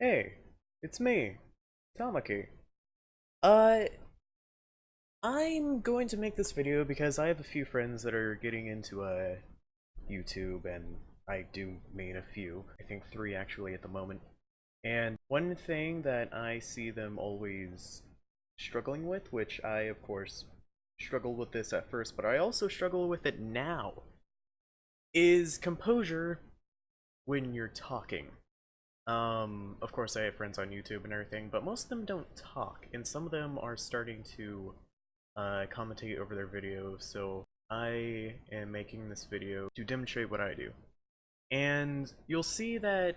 Hey, it's me, Tomoki. Uh, I'm going to make this video because I have a few friends that are getting into YouTube, and I do mean a few. I think three actually at the moment. And one thing that I see them always struggling with, which I of course struggled with this at first, but I also struggle with it now, is composure when you're talking. Of course I have friends on YouTube and everything, but most of them don't talk, and some of them are starting to commentate over their videos, so I am making this video to demonstrate what I do. And you'll see that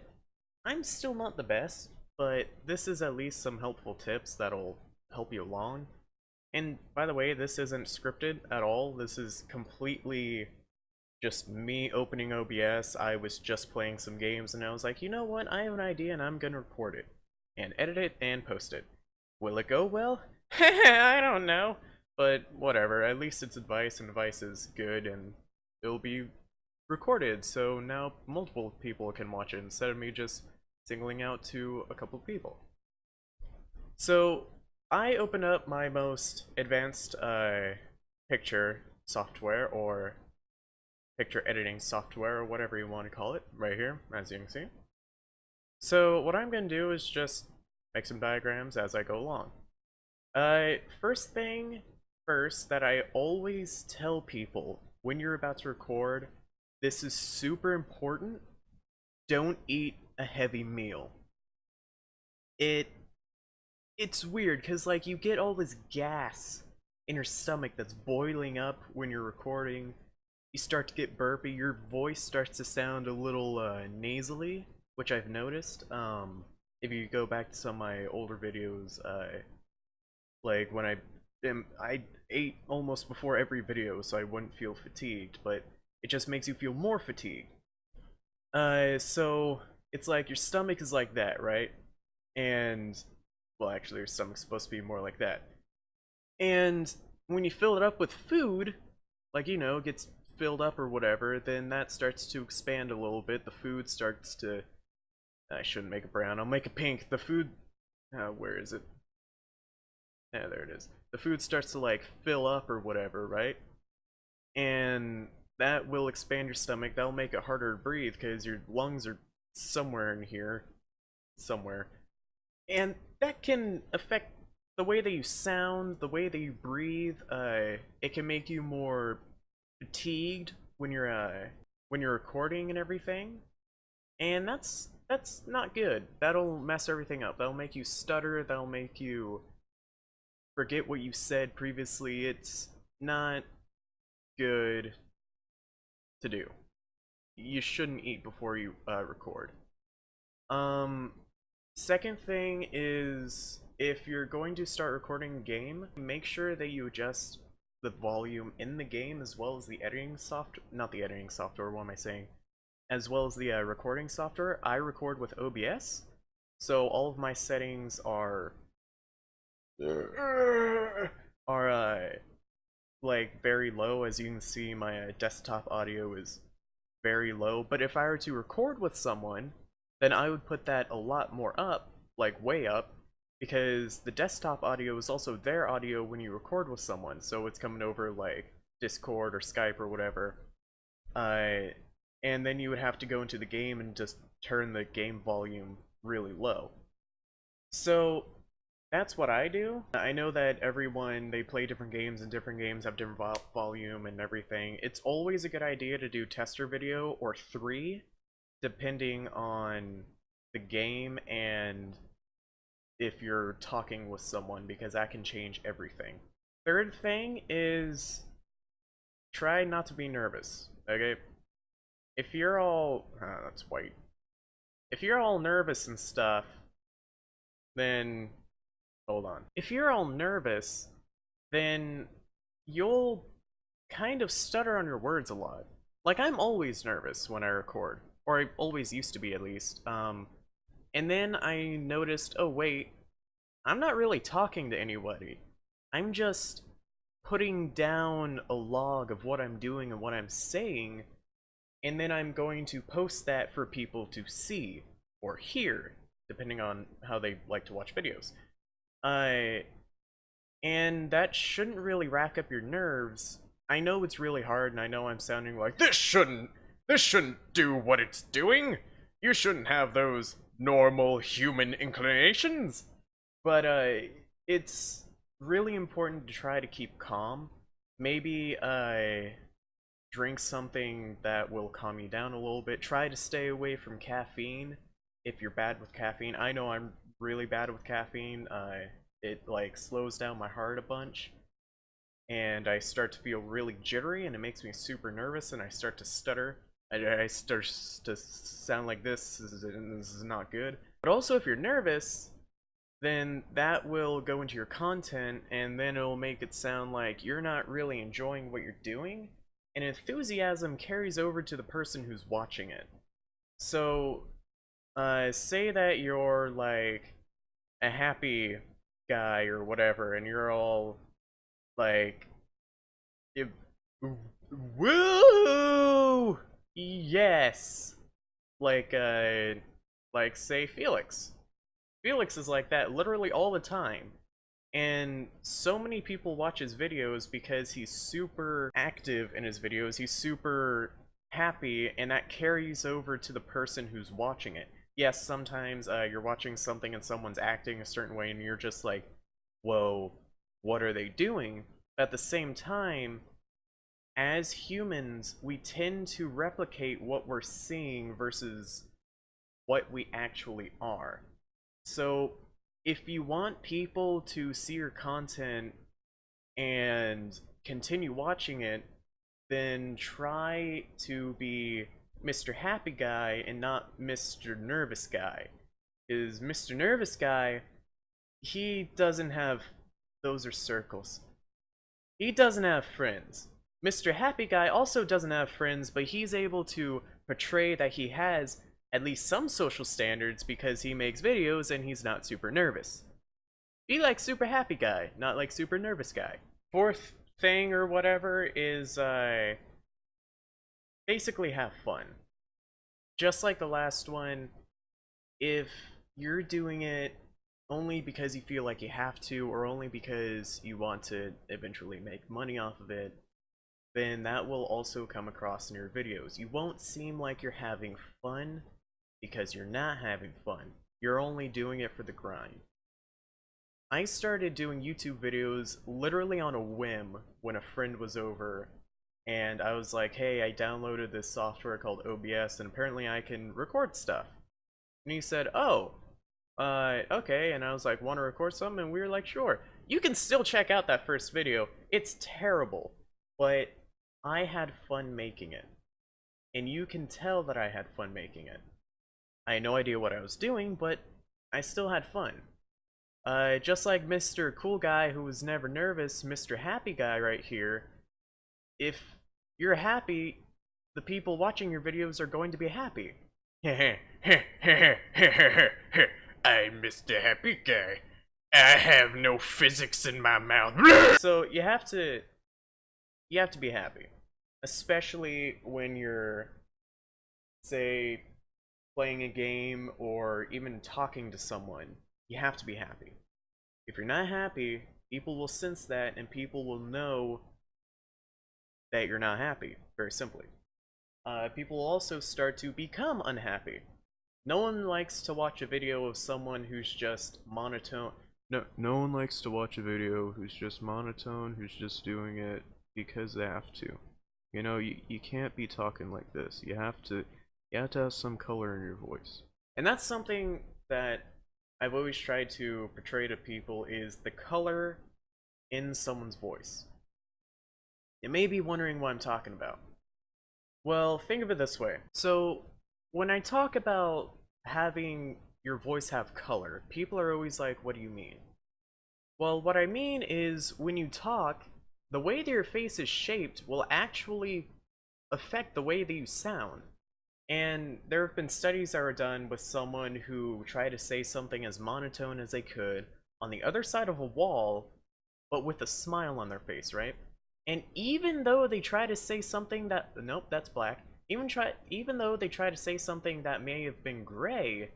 I'm still not the best, but this is at least some helpful tips that'll help you along. And by the way, this isn't scripted at all. This is completely just me opening OBS. I was just playing some games and I was like, you know what, I have an idea and I'm gonna record it and edit it and post it. Will it go well? I don't know, but whatever, at least it's advice, and advice is good, and it'll be recorded, so now multiple people can watch it instead of me just singling out to a couple people. So I open up my most advanced picture software, or picture editing software, or whatever you want to call it, right here, as you can see. So what I'm going to do is just make some diagrams as I go along. First thing first that I always tell people when you're about to record, this is super important, don't eat a heavy meal. It's weird, because like you get all this gas in your stomach that's boiling up when you're recording. You start to get burpy, your voice starts to sound a little nasally, which I've noticed. If you go back to some of my older videos, like when I ate almost before every video so I wouldn't feel fatigued, but it just makes you feel more fatigued. So it's like your stomach is like that, right? And, well, actually your stomach's supposed to be more like that. And when you fill it up with food, like, you know, it gets filled up or whatever, then that starts to expand a little bit. The food starts to... I shouldn't make it brown, I'll make it pink. The food... where is it? Yeah, there it is. The food starts to, like, fill up or whatever, right? And that will expand your stomach. That'll make it harder to breathe, because your lungs are somewhere in here. Somewhere. And that can affect the way that you sound, the way that you breathe. It can make you more fatigued when you're recording and everything, and that's not good. That'll mess everything up. That'll make you stutter. That'll make you forget what you said previously. It's not good to do. You shouldn't eat before you record. Second thing is, if you're going to start recording a game, make sure that you adjust the volume in the game, as well as the editing not the editing software, what am I saying? As well as the recording software. I record with OBS, so all of my settings are like very low. As you can see, my desktop audio is very low, but if I were to record with someone, then I would put that a lot more up, like way up, because the desktop audio is also their audio when you record with someone, so it's coming over like Discord or Skype or whatever. And then you would have to go into the game and just turn the game volume really low. So that's what I do. I know that everyone, they play different games, and different games have different volume and everything. It's always a good idea to do tester video or 3, depending on the game and if you're talking with someone, because that can change everything. Third thing is, try not to be nervous, okay? If you're all... that's white. If you're all nervous and stuff, then... hold on. If you're all nervous, then you'll kind of stutter on your words a lot. Like, I'm always nervous when I record. Or I always used to be, at least. And then I noticed, oh wait, I'm not really talking to anybody. I'm just putting down a log of what I'm doing and what I'm saying, and then I'm going to post that for people to see or hear. depending on how they like to watch videos. Uh, and that shouldn't really rack up your nerves. I know it's really hard, and I know I'm sounding like, this shouldn't do what it's doing! You shouldn't have those normal human inclinations! But, it's really important to try to keep calm. Maybe, drink something that will calm you down a little bit. Try to stay away from caffeine if you're bad with caffeine. I know I'm really bad with caffeine. It like slows down my heart a bunch, and I start to feel really jittery, and it makes me super nervous, and I start to stutter. I start to sound like this is not good. But also, if you're nervous, then that will go into your content, and then it'll make it sound like you're not really enjoying what you're doing, and enthusiasm carries over to the person who's watching it. So, say that you're like a happy guy or whatever, and you're all like, woo, yes, like say Felix. Felix is like that literally all the time. And so many people watch his videos because he's super active in his videos, he's super happy, and that carries over to the person who's watching it. Yes, sometimes you're watching something and someone's acting a certain way and you're just like, whoa, what are they doing? But at the same time, as humans, we tend to replicate what we're seeing versus what we actually are. So, if you want people to see your content and continue watching it, then try to be Mr. Happy Guy and not Mr. Nervous Guy. Because Mr. Nervous Guy, he doesn't have... those are circles. He doesn't have friends. Mr. Happy Guy also doesn't have friends, but he's able to portray that he has at least some social standards because he makes videos and he's not super nervous. Be like Super Happy Guy, not like Super Nervous Guy. Fourth thing or whatever is basically have fun. Just like the last one, if you're doing it only because you feel like you have to, or only because you want to eventually make money off of it, then that will also come across in your videos. You won't seem like you're having fun because you're not having fun. You're only doing it for the grind. I started doing YouTube videos literally on a whim when a friend was over, and I was like, hey, I downloaded this software called OBS and apparently I can record stuff. And he said, oh, okay, and I was like, want to record something? And we were like, sure. You can still check out that first video. It's terrible, but I had fun making it. And you can tell that I had fun making it. I had no idea what I was doing, but I still had fun. Just like Mr. Cool Guy who was never nervous, Mr. Happy Guy right here, if you're happy, the people watching your videos are going to be happy. I'm Mr. Happy Guy. I have no physics in my mouth. So you have to be happy. Especially when you're, say, playing a game or even talking to someone. You have to be happy. If you're not happy, people will sense that and people will know that you're not happy, very simply. People will also start to become unhappy. No one likes to watch a video of someone who's just monotone. No one likes to watch a video who's just monotone, who's just doing it because they have to. You know, you can't be talking like this. You have to have some color in your voice. And that's something that I've always tried to portray to people, is the color in someone's voice. You may be wondering what I'm talking about. Well, think of it this way. So, when I talk about having your voice have color, people are always like, what do you mean? Well, what I mean is, when you talk, the way that your face is shaped will actually affect the way that you sound. And there have been studies that were done with someone who tried to say something as monotone as they could on the other side of a wall, but with a smile on their face, right? And even though they try to say something that, nope, that's black. Even though they try to say something that may have been gray,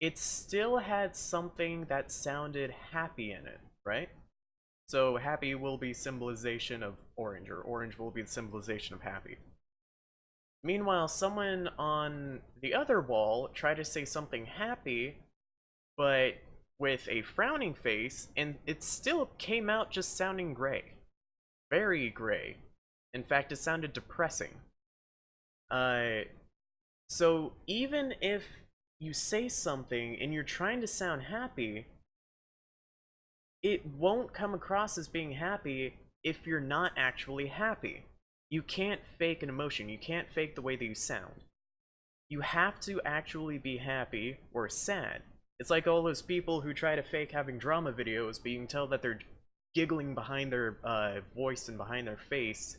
it still had something that sounded happy in it, right? So happy will be symbolization of orange, or orange will be the symbolization of happy. Meanwhile, someone on the other wall tried to say something happy, but with a frowning face, and it still came out just sounding gray. Very gray. In fact, it sounded depressing. Uh, so even if you say something and you're trying to sound happy, it won't come across as being happy if you're not actually happy. You can't fake an emotion. You can't fake the way that you sound. You have to actually be happy or sad. It's like all those people who try to fake having drama videos, but you can tell that they're giggling behind their voice and behind their face,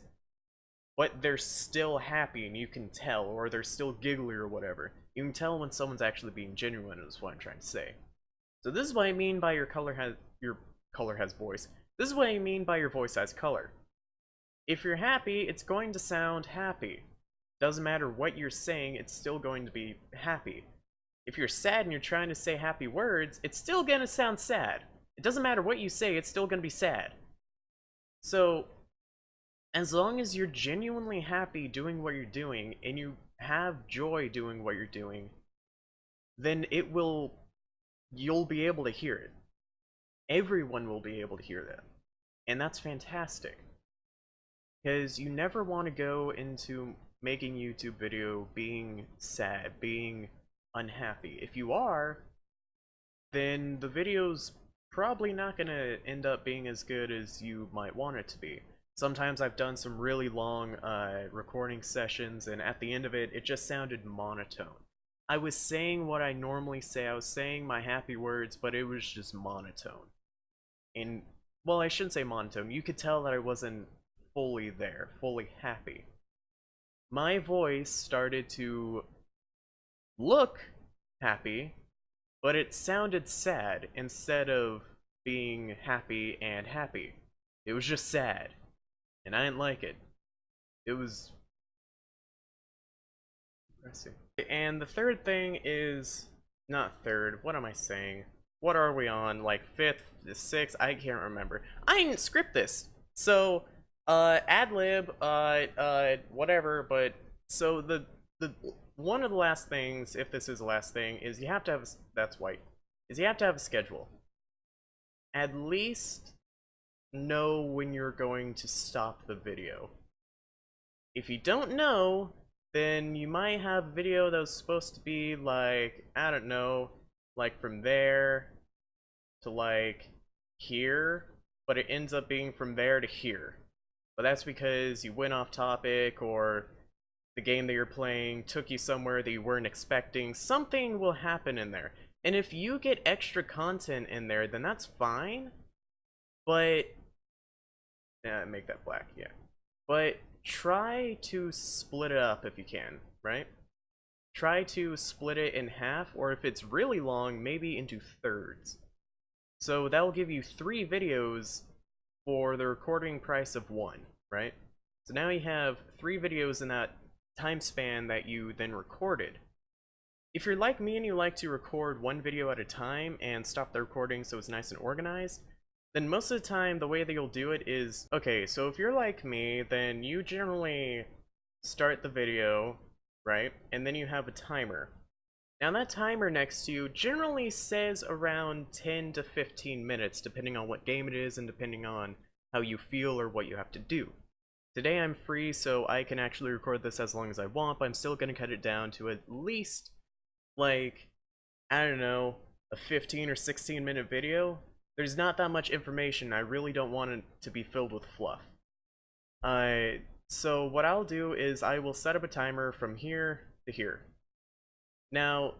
but they're still happy, and you can tell, or they're still giggly or whatever. You can tell when someone's actually being genuine, is what I'm trying to say. So this is what I mean by your color has voice. This is what I mean by your voice has color. If you're happy, it's going to sound happy. Doesn't matter what you're saying, it's still going to be happy. If you're sad and you're trying to say happy words, it's still gonna sound sad. It doesn't matter what you say, it's still gonna be sad. So, as long as you're genuinely happy doing what you're doing, and you have joy doing what you're doing, then you'll be able to hear it. Everyone will be able to hear that. And that's fantastic. Because you never want to go into making YouTube video being sad, being unhappy. If you are, then the video's probably not going to end up being as good as you might want it to be. Sometimes I've done some really long recording sessions, and at the end of it, it just sounded monotone. I was saying what I normally say, I was saying my happy words, but it was just monotone. And, well, I shouldn't say monotone, you could tell that I wasn't fully there, fully happy. My voice started to look happy, but it sounded sad instead of being happy and happy. It was just sad, and I didn't like it. It was depressing. And the third thing is, not third, what am I saying? What are we on, like fifth, sixth? I can't remember. I didn't script this, so ad-lib, whatever, but, so the one of the last things, if this is the last thing, is you have to have a, that's white, is you have to have a schedule. At least know when you're going to stop the video. If you don't know, then you might have a video that was supposed to be like, I don't know, like from there to like here, but it ends up being from there to here. But that's because you went off topic, or the game that you're playing took you somewhere that you weren't expecting. Something will happen in there. And if you get extra content in there, then that's fine. But, yeah, make that black, yeah. But try to split it up if you can, right? Try to split it in half, or if it's really long, maybe into thirds. So that will give you 3 videos for the recording price of 1, right? So now you have 3 videos in that time span that you then recorded. If you're like me and you like to record 1 video at a time and stop the recording so it's nice and organized, then most of the time the way that you'll do it is, okay, so if you're like me, then you generally start the video, right? And then you have a timer. Now that timer next to you generally says around 10 to 15 minutes, depending on what game it is and depending on how you feel or what you have to do. Today I'm free, so I can actually record this as long as I want, but I'm still going to cut it down to at least, like, I don't know, a 15 or 16 minute video. There's not that much information, I really don't want it to be filled with fluff. So what I'll do is I will set up a timer from here to here. Now,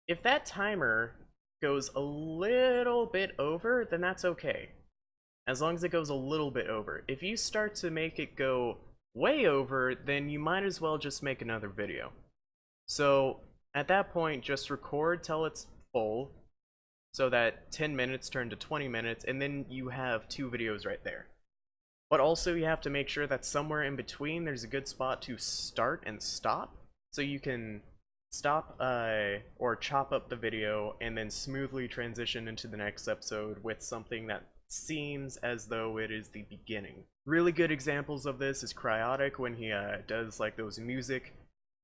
if that timer goes a little bit over, then that's okay. As long as it goes a little bit over. If you start to make it go way over, then you might as well just make another video. So, at that point, just record till it's full, so that 10 minutes turn to 20 minutes, and then you have 2 videos right there. But also you have to make sure that somewhere in between there's a good spot to start and stop, so you can stop or chop up the video and then smoothly transition into the next episode with something that seems as though it is the beginning. Really good examples of this is Cryotic when he does like those music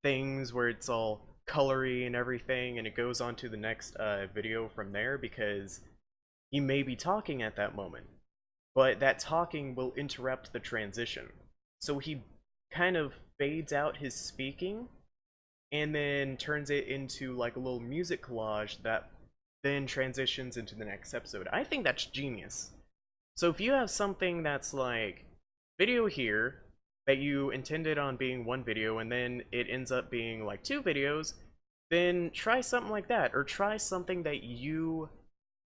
things where it's all colory and everything, and it goes on to the next video from there because he may be talking at that moment, but that talking will interrupt the transition. So he kind of fades out his speaking and then turns it into like a little music collage that then transitions into the next episode. I think that's genius. So if you have something that's like video here that you intended on being one video and then it ends up being like two videos, then try something like that, or try something that you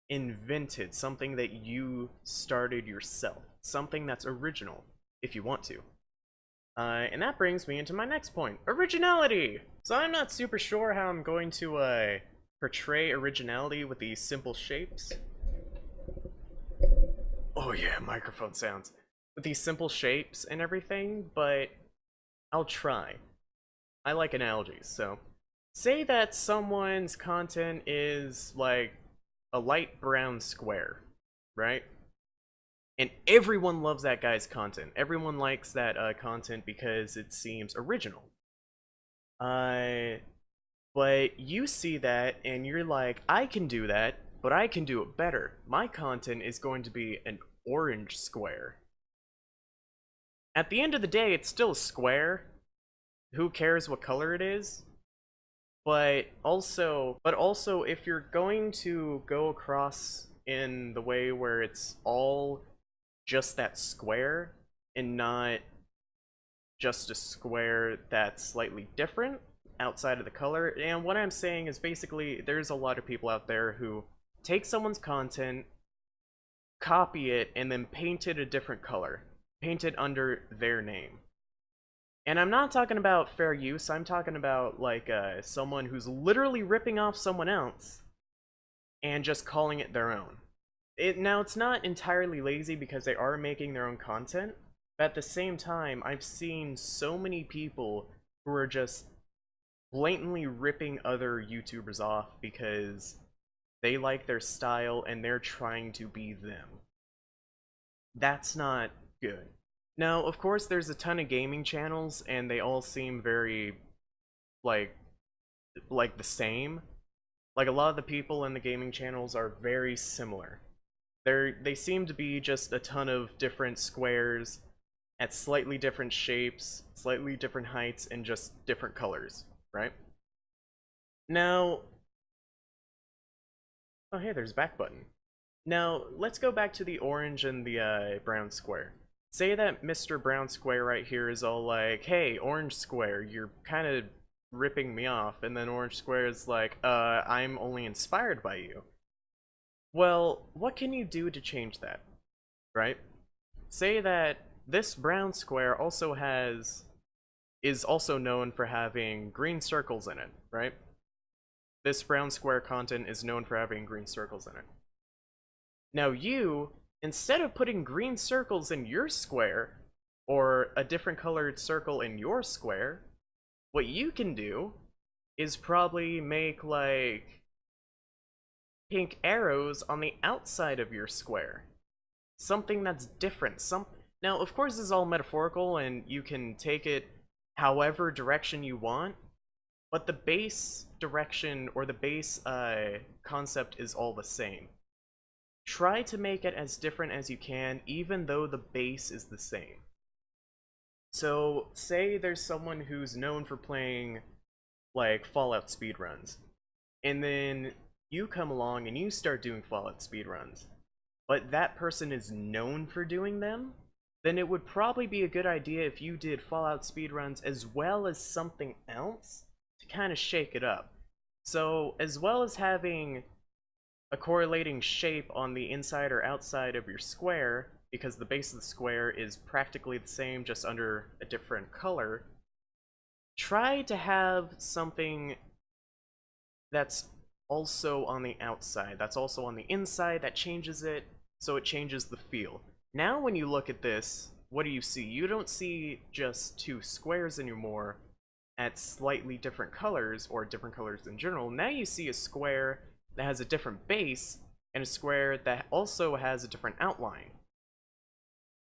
invented, something that you started yourself, something that's original if you want to. And that brings me into my next point, originality! So I'm not super sure how I'm going to portray originality with these simple shapes. Oh yeah, microphone sounds. With these simple shapes and everything, but I'll try. I like analogies, so say that someone's content is like a light brown square, right? And everyone loves that guy's content. Everyone likes that content because it seems original. But you see that and you're like, I can do that, but I can do it better. My content is going to be an orange square. At the end of the day, it's still a square. Who cares what color it is? But also, if you're going to go across in the way where it's all just that square and not just a square that's slightly different outside of the color, and what I'm saying is basically there's a lot of people out there who take someone's content, copy it, and then paint it a different color. Paint it under their name. And I'm not talking about fair use, I'm talking about like someone who's literally ripping off someone else and just calling it their own. Now, it's not entirely lazy because they are making their own content, but at the same time, I've seen so many people who are just blatantly ripping other YouTubers off because they like their style and they're trying to be them. That's not good. Now, of course, there's a ton of gaming channels, and they all seem very, like the same. Like, a lot of the people in the gaming channels are very similar. They seem to be just a ton of different squares at slightly different shapes, slightly different heights, and just different colors, right? Now, oh hey, there's back button. Now, let's go back to the orange and the brown square. Say that Mr. Brown Square right here is all like, hey, Orange Square, you're kind of ripping me off, and then Orange Square is like, I'm only inspired by you. Well, what can you do to change that, right? Say that this brown square also is also known for having green circles in it, right? This brown square content is known for having green circles in it. Now you, instead of putting green circles in your square, or a different colored circle in your square, what you can do is probably make like pink arrows on the outside of your square. Something that's different. Now, of course, this is all metaphorical, and you can take it however direction you want, but the base direction or the base concept is all the same. Try to make it as different as you can, even though the base is the same. So, say there's someone who's known for playing, like, Fallout speedruns, and then you come along and you start doing Fallout speedruns, but that person is known for doing them, then it would probably be a good idea if you did Fallout speedruns as well as something else to kind of shake it up. So, as well as having a correlating shape on the inside or outside of your square, because the base of the square is practically the same, just under a different color, try to have something that's also on the outside, that's also on the inside, that changes it, so it changes the feel. Now when you look at this, what do you see? You don't see just two squares anymore, at slightly different colors, or different colors in general, now you see a square that has a different base and a square that also has a different outline.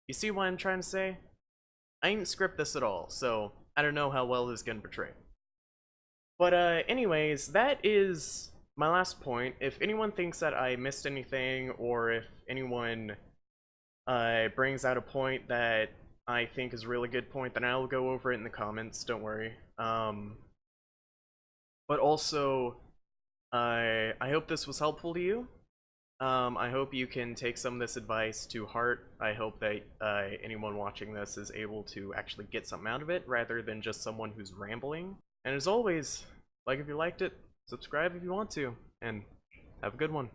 You see what I'm trying to say? I didn't script this at all, so I don't know how well this is going to portray. But anyways, that is my last point. If anyone thinks that I missed anything, or if anyone brings out a point that I think is a really good point, then I'll go over it in the comments, don't worry. But also, I hope this was helpful to you. I hope you can take some of this advice to heart. I hope that anyone watching this is able to actually get something out of it, rather than just someone who's rambling. And as always, like if you liked it, subscribe if you want to, and have a good one.